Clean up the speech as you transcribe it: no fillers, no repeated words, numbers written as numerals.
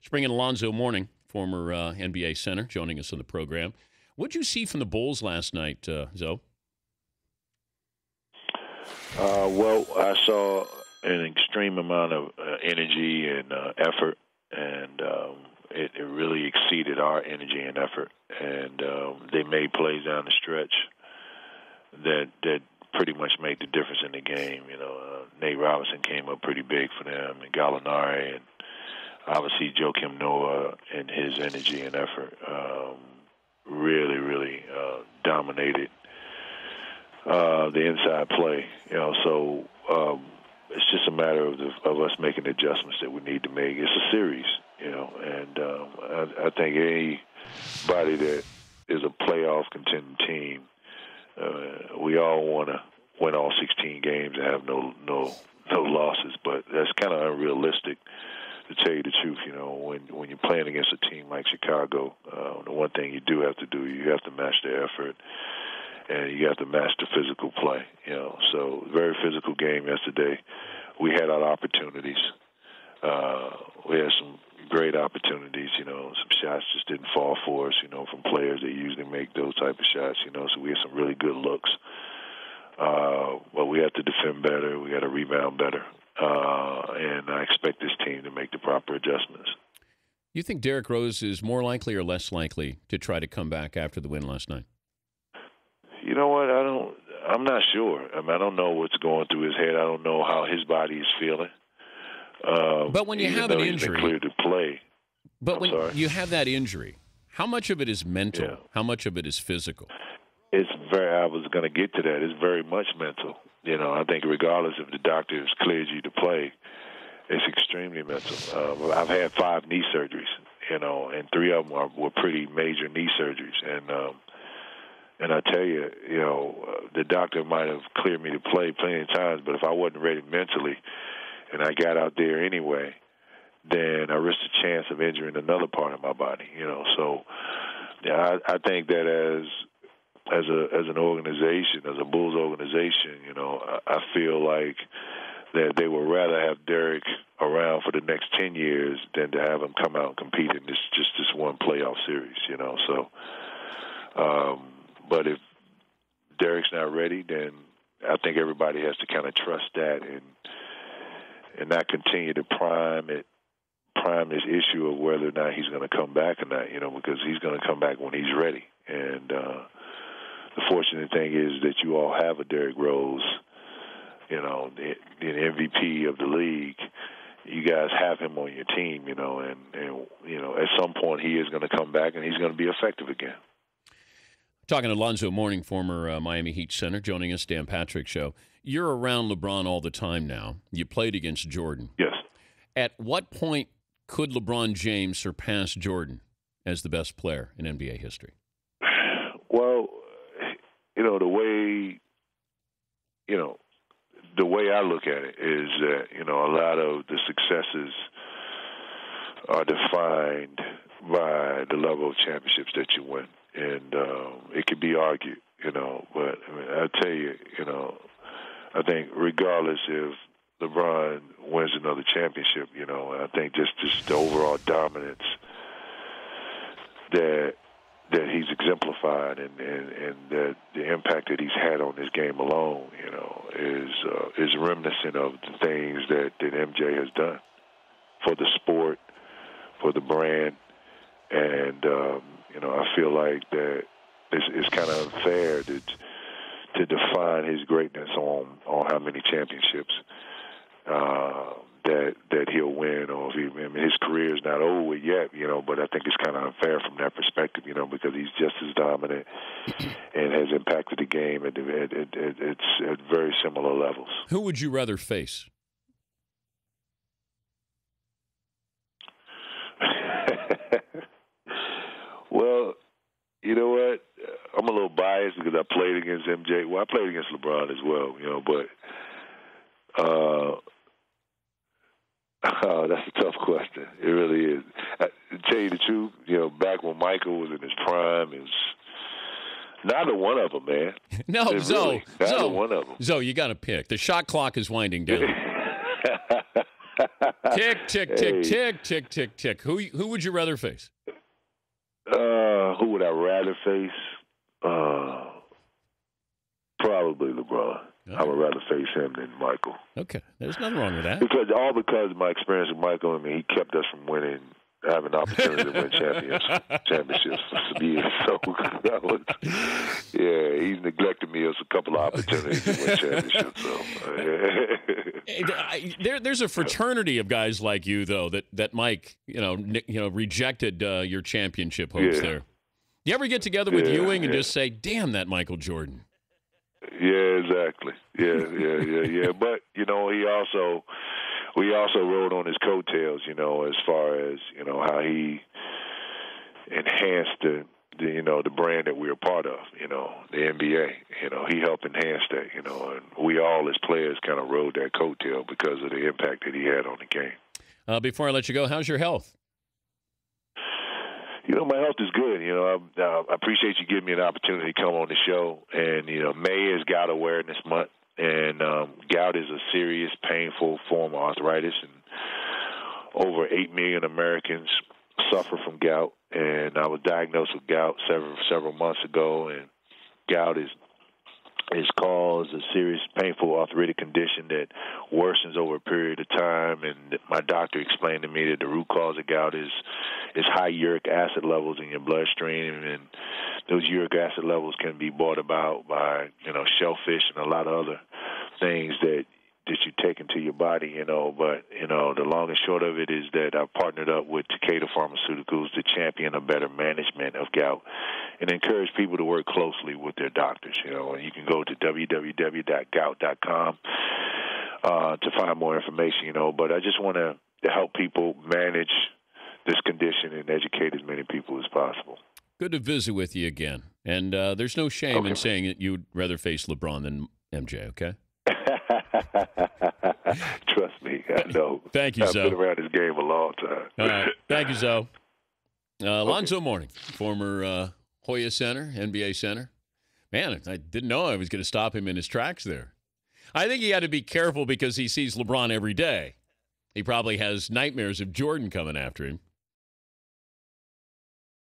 Let's bring in Alonzo Mourning, former NBA center, joining us on the program. What did you see from the Bulls last night, Zoe? Well, I saw an extreme amount of energy and effort, and it really exceeded our energy and effort. And they made plays down the stretch that pretty much made the difference in the game. Nate Robinson came up pretty big for them, and Gallinari, and obviously Joakim Noah and his energy and effort really dominated the inside play. So it's just a matter of us making the adjustments that we need to make. It's a series, and I think anybody that is a playoff contending team, we all want to win all 16 games and have no losses, but that's kind of unrealistic. To tell you the truth, when you're playing against a team like Chicago, the one thing you do have to do, you have to match the effort, and you have to match the physical play. So very physical game yesterday. We had our opportunities. We had some great opportunities. Some shots just didn't fall for us. From players that usually make those type of shots. So we had some really good looks. But we have to defend better. We got to rebound better. And I expect this team to make the proper adjustments. You think Derrick Rose is more likely or less likely to try to come back after the win last night? You know what? I'm not sure. I don't know what's going through his head. I don't know how his body is feeling. But when you have an injury, he's been cleared to play. But when you have that injury, how much of it is mental? Yeah. How much of it is physical? I was going to get to that. It's very much mental. I think regardless if the doctor has cleared you to play, it's extremely mental. I've had 5 knee surgeries, and 3 of them were pretty major knee surgeries. And I tell you, the doctor might have cleared me to play plenty of times, but if I wasn't ready mentally and I got out there anyway, then I risked the chance of injuring another part of my body, So yeah, I think that as an organization, as a Bulls organization, I feel like that they would rather have Derrick around for the next 10 years than to have him come out and compete in this one playoff series, So, but if Derrick's not ready, then I think everybody has to kind of trust that and not continue to prime this issue of whether or not he's going to come back or not, because he's going to come back when he's ready. And the fortunate thing is that you all have a Derrick Rose, the MVP of the league. You guys have him on your team, and at some point he is going to come back and he's going to be effective again. Talking to Alonzo Mourning, former Miami Heat center, joining us, Dan Patrick Show. You're around LeBron all the time now. You played against Jordan. Yes. At what point could LeBron James surpass Jordan as the best player in NBA history? Well, the way I look at it is that, a lot of the successes are defined by the level of championships that you win. And it could be argued, but I tell you, I think regardless if LeBron wins another championship, I think just the overall dominance that he's exemplified and that the impact that he's had on this game alone, is reminiscent of the things that MJ has done for the sport, for the brand, and I feel like that it's kind of unfair to define his greatness on how many championships that he'll win, or his career is not over yet, but I think it's kind of unfair from that perspective, because he's just as dominant and has impacted the game at very similar levels. Who would you rather face? Well, you know what? I'm a little biased because I played against MJ. Well, I played against LeBron as well, but that's a tough question. It really is. To tell you the truth, back when Michael was in his prime, it was neither one of them, man. No, neither one of them. Zoe, you got to pick. The shot clock is winding down. Tick, tick, tick, tick, tick, tick, tick. Who would you rather face? Who would I rather face? Probably LeBron. I would rather face him than Michael. Okay, there's nothing wrong with that. Because of my experience with Michael. I mean, he kept us from winning, having an opportunity to win championships for years. So he's neglected me as a couple of opportunities to win championships. So there's a fraternity of guys like you, though, that Mike, rejected your championship hopes there. You ever get together with Ewing and just say, "Damn that Michael Jordan"? Yeah, exactly. Yeah. But we also rode on his coattails, as far as how he enhanced the brand that we're a part of, the NBA. He helped enhance that, and we all as players kind of rode that coattail because of the impact that he had on the game. Before I let you go, how's your health? My health is good. I appreciate you giving me an opportunity to come on the show. And, May is Gout Awareness Month. And gout is a serious, painful form of arthritis. And over 8 million Americans suffer from gout. And I was diagnosed with gout several months ago. And gout is caused a serious, painful arthritic condition that worsens over a period of time. And my doctor explained to me that the root cause of gout is high uric acid levels in your bloodstream, and those uric acid levels can be brought about by shellfish and a lot of other things that you take into your body. But the long and short of it is that I've partnered up with Takeda Pharmaceuticals to champion a better management of gout and encourage people to work closely with their doctors. And you can go to www.gout.com to find more information. But I just want to help people manage this condition and educate as many people as possible. Good to visit with you again. And there's no shame in saying that you'd rather face LeBron than MJ, okay? Trust me, I know. Thank you, Zoe. I've been around this game a long time. All right. Thank you, Zoe. Alonzo Mourning, former Hoya center, NBA center. Man, I didn't know I was going to stop him in his tracks there. I think he had to be careful because he sees LeBron every day. He probably has nightmares of Jordan coming after him.